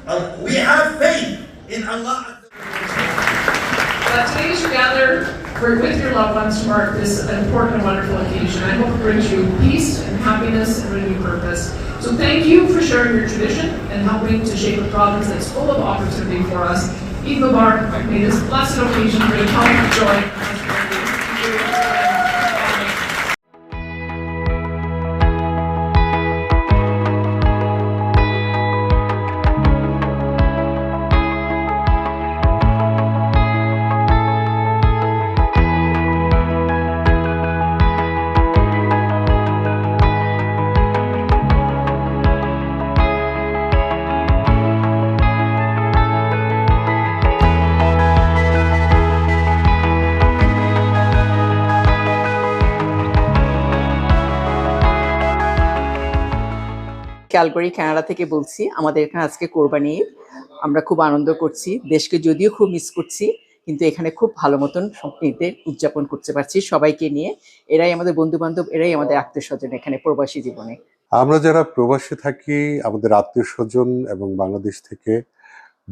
We have faith in Allah. Today you gather with your loved ones to mark this important and wonderful occasion. I hope it brings you peace and happiness and renewed purpose. So thank you for sharing your tradition and helping to shape a province that's full of opportunity for us. Eid Mubarak, may this blessed occasion bring health, joy, and prosperity. Calgary Canada থেকে বলছি। আমাদের এখানে আজকে কোরবানি ঈদ, আমরা খুব আনন্দ করছি। দেশকে যদিও খুব মিস করছি, কিন্তু এখানে খুব ভালো মতন ঈদের উদযাপন করতে পারছি সবাইকে নিয়ে। এরাই আমাদের বন্ধু বান্ধব, এরাই আমাদের আত্মীয় স্বজন এখানে প্রবাসী জীবনে। আমরা যারা প্রবাসী থাকি, আমাদের আত্মীয় স্বজন এবং বাংলাদেশ থেকে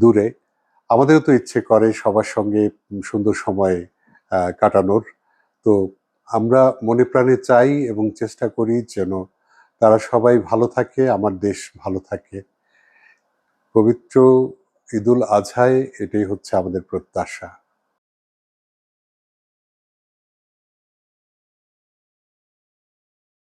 দূরে, আমাদেরও তো ইচ্ছে করে সবার সঙ্গে সুন্দর সময় কাটানোর। তো আমরা মনে প্রাণে চাই এবং চেষ্টা করি যেন তারা সবাই ভালো থাকে, আমার দেশ ভালো থাকে। পবিত্র ঈদুল আজহায় এটাই হচ্ছে আমাদের প্রত্যাশা।